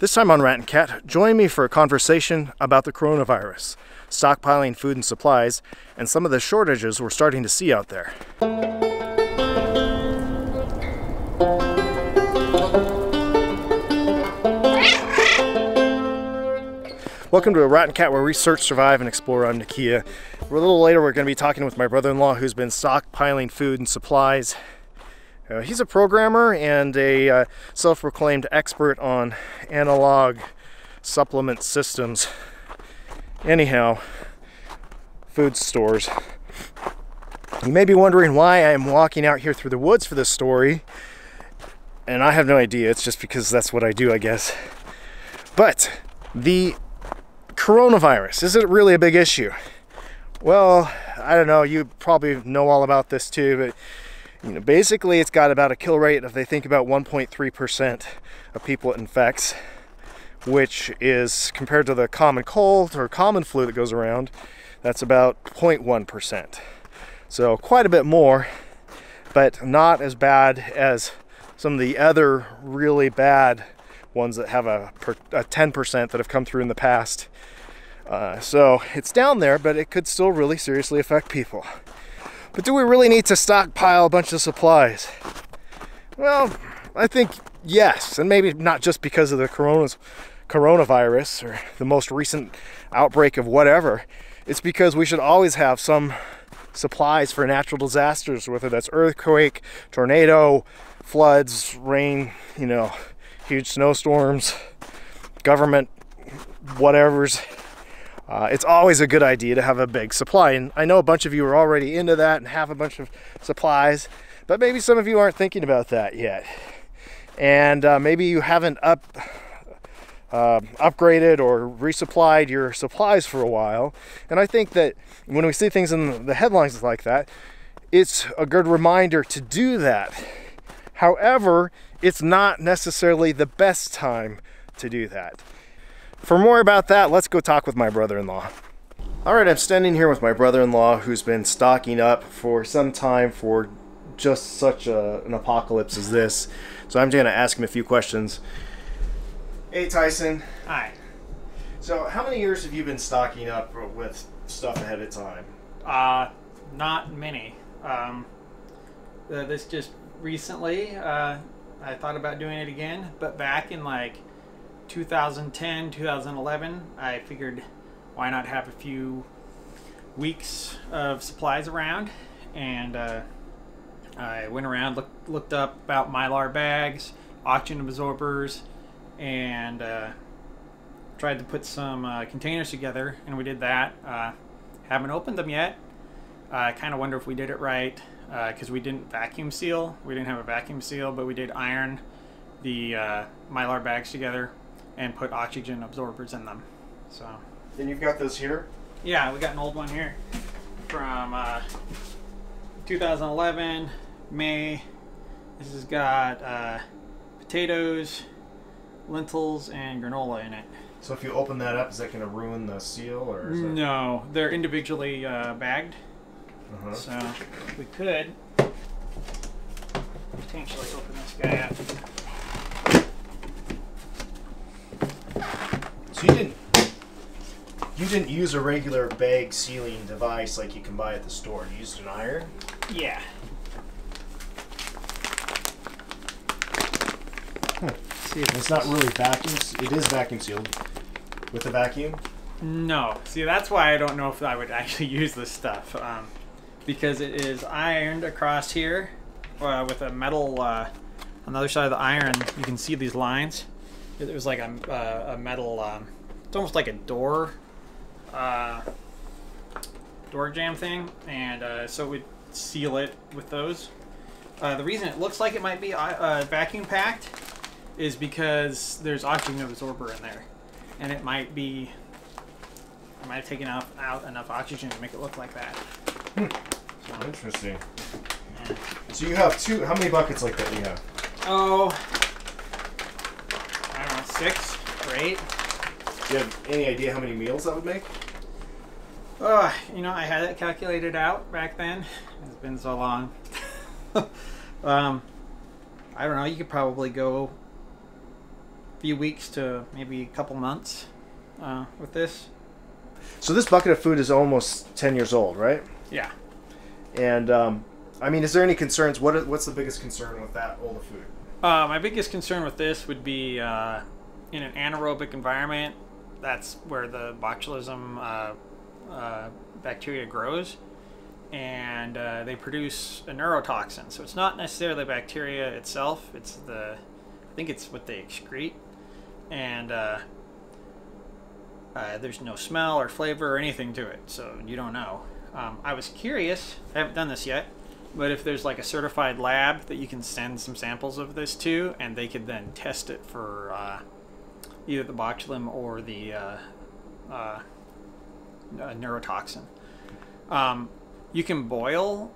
This time on Rat and Cat, join me for a conversation about the coronavirus, stockpiling food and supplies, and some of the shortages we're starting to see out there. Welcome to a Rat and Cat where we search, survive, and explore. I'm Nikia. A little later we're going to be talking with my brother-in-law who's been stockpiling food and supplies. He's a programmer and a self-proclaimed expert on analog supplement systems. Anyhow, food stores. You may be wondering why I'm walking out here through the woods for this story, and I have no idea. It's just because that's what I do, I guess. But the coronavirus, is it really a big issue? Well, I don't know. You probably know all about this too, but basically it's got about a kill rate of, they think, about 1.3% of people it infects, which is, compared to the common cold or common flu that goes around, that's about 0.1%. So quite a bit more, but not as bad as some of the other really bad ones that have a 10% that have come through in the past. So it's down there, but it could still really seriously affect people. But do we really need to stockpile a bunch of supplies? Well, I think yes, and maybe not just because of the coronavirus or the most recent outbreak of whatever. It's because we should always have some supplies for natural disasters, whether that's earthquake, tornado, floods, rain, huge snowstorms, government whatevers. It's always a good idea to have a big supply, and I know a bunch of you are already into that and have a bunch of supplies, but maybe some of you aren't thinking about that yet, and maybe you haven't upgraded or resupplied your supplies for a while. And I think that when we see things in the headlines like that, it's a good reminder to do that. However, it's not necessarily the best time to do that. For more about that, let's go talk with my brother-in-law. All right, I'm standing here with my brother-in-law who's been stocking up for some time for just such an apocalypse as this. So I'm going to ask him a few questions. Hey, Tyson. Hi. So how many years have you been stocking up with stuff ahead of time? Not many. This just recently, I thought about doing it again, but back in like 2010, 2011, I figured why not have a few weeks of supplies around, and I went around, looked up about Mylar bags, oxygen absorbers, and tried to put some containers together, and we did that. Haven't opened them yet. I kind of wonder if we did it right, because we didn't vacuum seal. We didn't have a vacuum seal, but we did iron the Mylar bags together and put oxygen absorbers in them. So. And you've got those here? Yeah, we got an old one here from 2011, May. This has got potatoes, lentils, and granola in it. So if you open that up, is that going to ruin the seal, or is No, they're individually bagged. So we could potentially open this guy up. So you didn't use a regular bag sealing device like you can buy at the store. You used an iron? Yeah. See, it's not really vacuum. It is vacuum sealed with a vacuum. No. See, that's why I don't know if I would actually use this stuff, because it is ironed across here with a metal. On the other side of the iron, you can see these lines. It was like a metal. It's almost like a door jam thing, and so we seal it with those. The reason it looks like it might be vacuum packed is because there's oxygen absorber in there, and it might have taken out enough oxygen to make it look like that. So, interesting. Yeah. So you have two. How many buckets like that do you have? Oh, I don't know, 6 or 8. Do you have any idea how many meals that would make? I had it calculated out back then. It's been so long. I don't know. You could probably go few weeks to maybe a couple months with this. So this bucket of food is almost 10 years old, right? Yeah. And I mean, is there any concerns? What's the biggest concern with that older food? My biggest concern with this would be in an anaerobic environment. That's where the botulism bacteria grows, and they produce a neurotoxin. So it's not necessarily the bacteria itself. It's I think it's what they excrete, and there's no smell or flavor or anything to it, so you don't know. I was curious. I haven't done this yet. But if there's like a certified lab that you can send some samples of this to, and they could then test it for either the botulism or the neurotoxin. You can boil.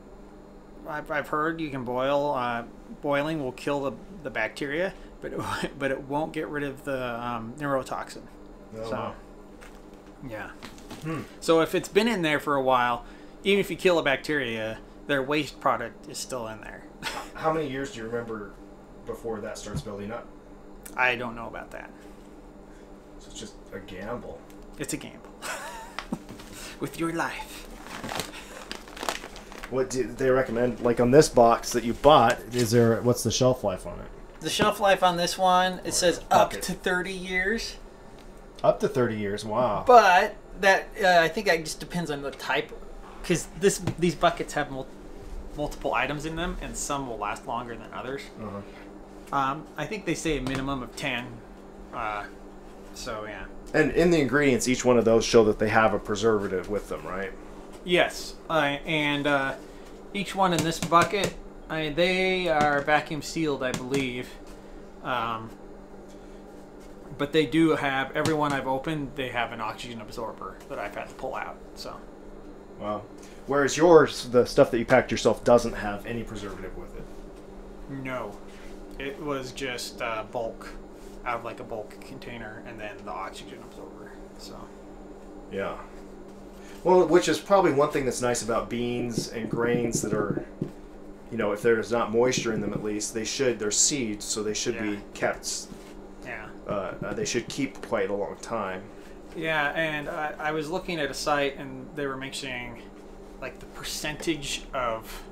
I've heard you can boil. Boiling will kill the bacteria, but it won't get rid of the neurotoxin. Oh, so, wow. yeah. So if it's been in there for a while, even if you kill a bacteria, their waste product is still in there. How many years do you remember before that starts building up? I don't know about that. So it's just a gamble. It's a gamble. With your life. What do they recommend? Like on this box that you bought, what's the shelf life on it? The shelf life on this one, it says up to 30 years. Up to 30 years, wow. But that I think that just depends on the type, because these buckets have multiple items in them, and some will last longer than others. I think they say a minimum of 10. So yeah. And in the ingredients, each one of those show that they have a preservative with them, right? Yes, and each one in this bucket, they are vacuum sealed, I believe. But they do have, every one I've opened, they have an oxygen absorber that I've had to pull out. So. Wow. Whereas yours, the stuff that you packed yourself, doesn't have any preservative with it. No. It was just bulk, out of like a bulk container, and then the oxygen absorber. So. Yeah. Well, which is probably one thing that's nice about beans and grains that are, you know, if there's not moisture in them at least, they're seeds, so they should be kept. Yeah. They should keep quite a long time. Yeah, and I was looking at a site, and they were mentioning like the percentage of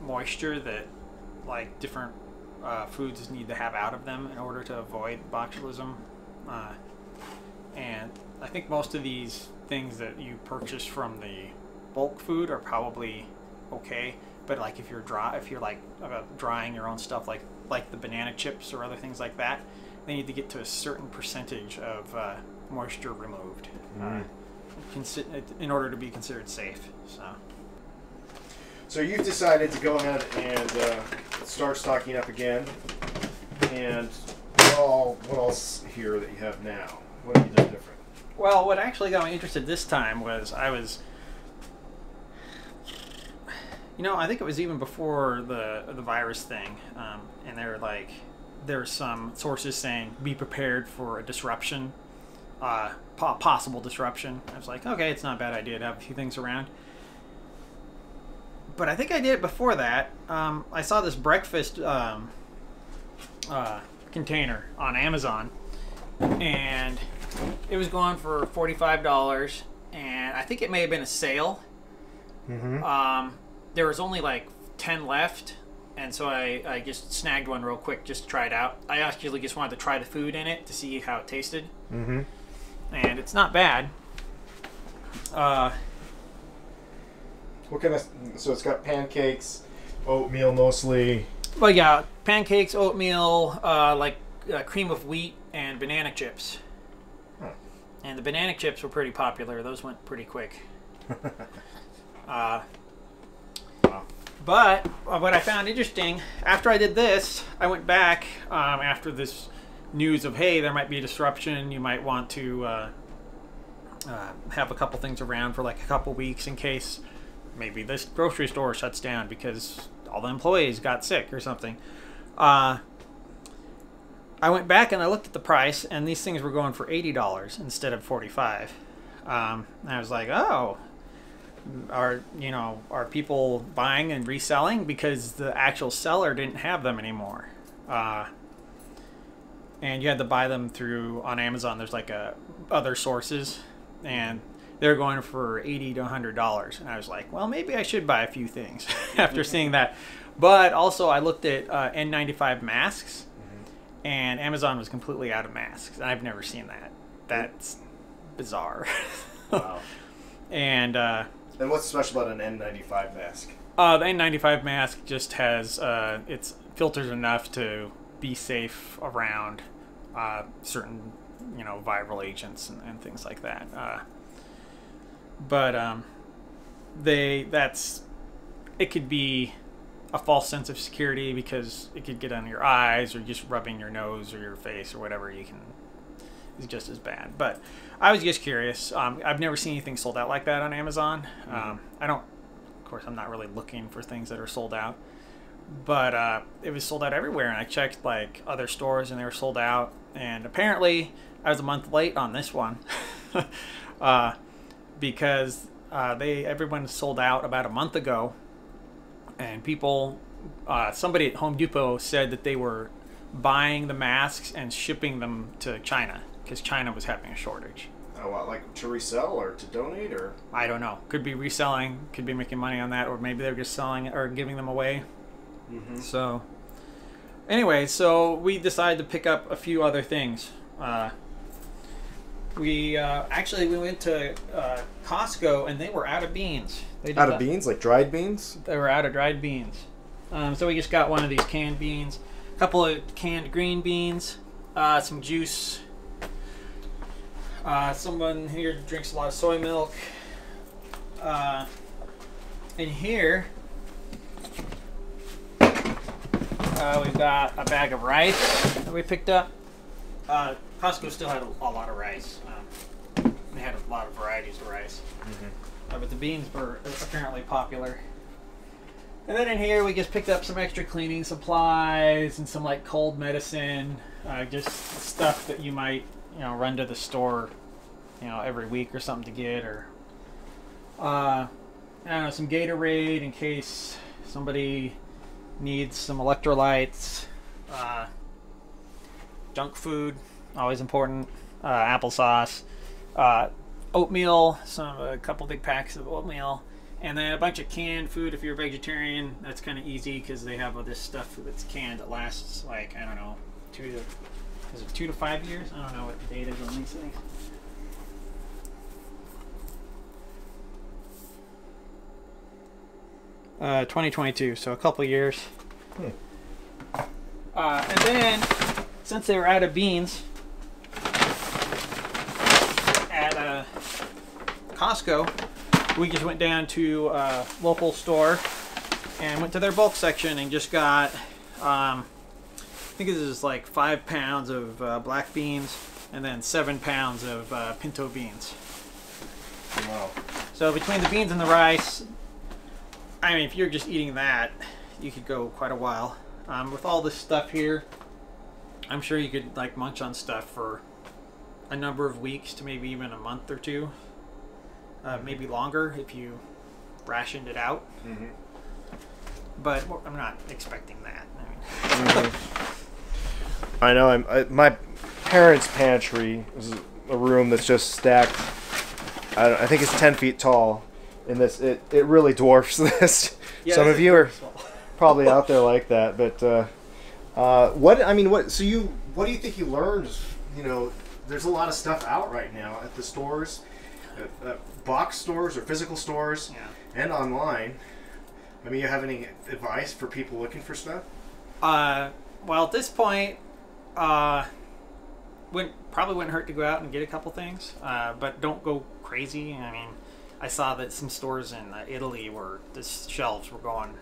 moisture that like different foods need to have out of them in order to avoid botulism. And I think most of these things that you purchase from the bulk food are probably okay. But like if you're like drying your own stuff, like the banana chips or other things like that, they need to get to a certain percentage of moisture removed in order to be considered safe. So you've decided to go ahead and start stocking up again. And what else here that you have now? What have you done different? Well, what actually got me interested this time was I think it was even before the virus thing, and there were some sources saying be prepared for a disruption, possible disruption. I was like, okay, it's not a bad idea to have a few things around. But I think I did it before that. I saw this breakfast container on Amazon, and it was going for $45, and I think it may have been a sale. There was only like 10 left, and so I just snagged one real quick just to try it out. I actually just wanted to try the food in it to see how it tasted. And it's not bad. What kind of? So it's got pancakes, oatmeal mostly. Well, yeah, pancakes, oatmeal, cream of wheat, and banana chips. And the banana chips were pretty popular. Those went pretty quick. But what I found interesting, after I did this, I went back after this news of, hey, there might be a disruption. You might want to have a couple things around for like a couple weeks in case maybe this grocery store shuts down because all the employees got sick or something. I went back and I looked at the price, and these things were going for $80 instead of $45. And I was like, oh, are people buying and reselling because the actual seller didn't have them anymore? and you had to buy them through on Amazon. There's like other sources, and they're going for $80 to $100. And I was like, well, maybe I should buy a few things after seeing that. But also, I looked at N95 masks, and Amazon was completely out of masks. I've never seen that. That's bizarre. Wow. And what's special about an N95 mask? The N95 mask just has its filters enough to be safe around certain, viral agents and things like that. But it could be a false sense of security because it could get on your eyes, or just rubbing your nose or your face or whatever. Is just as bad. But I was just curious. I've never seen anything sold out like that on Amazon. Of course, I'm not really looking for things that are sold out, but it was sold out everywhere. And I checked like other stores, and they were sold out. And apparently, I was a month late on this one because everyone sold out about a month ago. And people, somebody at Home Depot said that they were buying the masks and shipping them to China because China was having a shortage. Oh, what, like to resell or to donate, or? I don't know. Could be reselling, could be making money on that, or maybe they're just selling or giving them away. So, anyway, so we decided to pick up a few other things. We went to Costco, and they were out of beans. Out of beans? Like dried beans? They were out of dried beans. So we just got one of these canned beans, a couple of canned green beans, some juice. Someone here drinks a lot of soy milk. In here, we've got a bag of rice that we picked up. Costco still had a lot of rice. They had a lot of varieties of rice. But the beans were apparently popular. And then in here we just picked up some extra cleaning supplies and some like cold medicine, just stuff that you might run to the store every week or something to get, or I don't know, some Gatorade in case somebody needs some electrolytes, junk food, always important, applesauce, oatmeal, a couple big packs of oatmeal, and then a bunch of canned food. If you're a vegetarian, that's kind of easy because they have all this stuff that's canned that lasts like, I don't know, 2 to 5 years? I don't know what the date is on these things. Uh, 2022, so a couple years. And then, since they were out of beans at Costco, we just went down to a local store and went to their bulk section and just got, I think this is like 5 pounds of black beans and then 7 pounds of pinto beans. Wow. So between the beans and the rice, I mean, if you're just eating that, you could go quite a while. With all this stuff here, I'm sure you could like munch on stuff for a number of weeks to maybe even a month or two. Maybe longer if you rationed it out. But I'm not expecting that. I know. My parents' pantry is a room that's just stacked. I think it's 10 feet tall. And it really dwarfs this. Yeah, some of you are probably out there like that, but what do you think you learned? There's a lot of stuff out right now at the stores, box stores or physical stores, and online. I mean, you have any advice for people looking for stuff? Well, at this point, probably wouldn't hurt to go out and get a couple things, but don't go crazy. I mean, I saw that some stores in Italy where the shelves were going,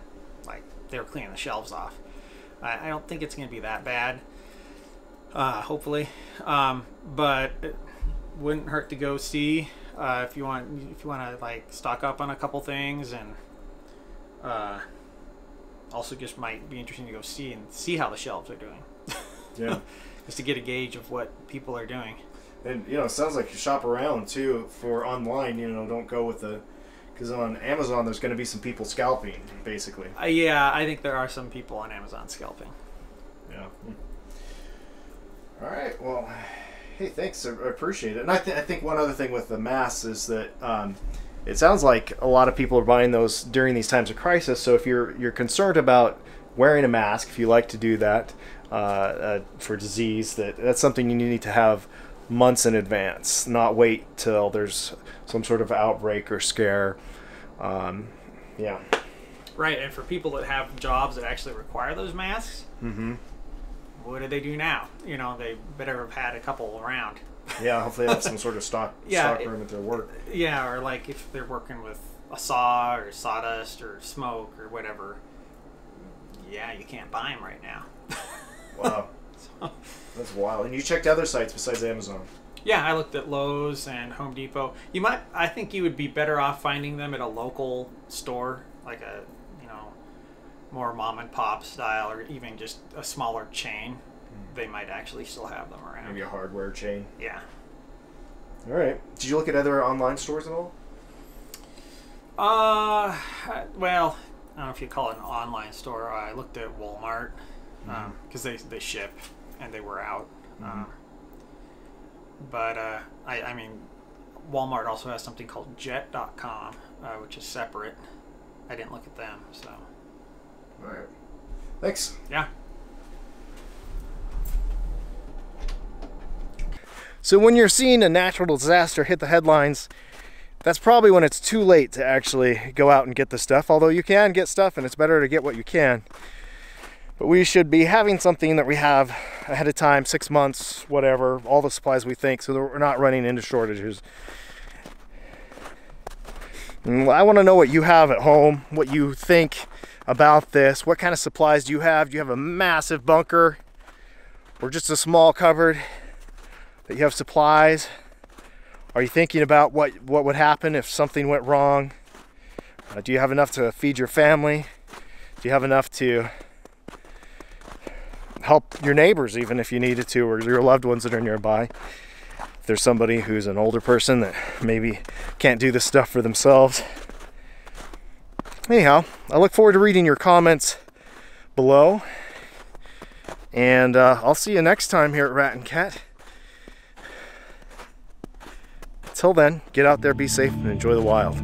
like, they were cleaning the shelves off. I don't think it's going to be that bad, hopefully. But it wouldn't hurt to go see if you want to like stock up on a couple things, and also just might be interesting to go see how the shelves are doing. Yeah, just to get a gauge of what people are doing. And it sounds like you shop around too for online. Don't go with because on Amazon there's going to be some people scalping, basically. Yeah, I think there are some people on Amazon scalping. Yeah. All right. Well, hey, thanks. I appreciate it. And I think one other thing with the masks is that it sounds like a lot of people are buying those during these times of crisis. So if you're concerned about wearing a mask, if you like to do that for disease, that's something you need to have months in advance, not wait till there's some sort of outbreak or scare. Yeah. Right, and for people that have jobs that actually require those masks, what do they do now? You know, they better have had a couple around. Yeah, hopefully they have some sort of stock room at their work. Yeah, or like if they're working with a saw or sawdust or smoke or whatever. Yeah, you can't buy them right now. Wow. That's wild. And you checked other sites besides Amazon? Yeah, I looked at Lowe's and Home Depot. I think you would be better off finding them at a local store, like a, more mom and pop style, or even just a smaller chain. They might actually still have them around. Maybe a hardware chain. Yeah. All right. Did you look at other online stores at all? Well, I don't know if you call it an online store. I looked at Walmart because they ship and they were out. But I mean, Walmart also has something called Jet.com, which is separate. I didn't look at them, so. All right. Thanks. Yeah. So when you're seeing a natural disaster hit the headlines, that's probably when it's too late to actually go out and get the stuff, although you can get stuff and it's better to get what you can. But we should be having something that we have ahead of time, 6 months, whatever, all the supplies we think, so that we're not running into shortages. And I want to know what you have at home, what you think about this. What kind of supplies do you have? Do you have a massive bunker or just a small cupboard that you have supplies? Are you thinking about what would happen if something went wrong? Do you have enough to feed your family? Do you have enough to help your neighbors even if you needed to, or your loved ones that are nearby? If there's somebody who's an older person that maybe can't do this stuff for themselves. Anyhow, I look forward to reading your comments below, and I'll see you next time here at Rat and Cat. Until then, get out there, be safe, and enjoy the wild.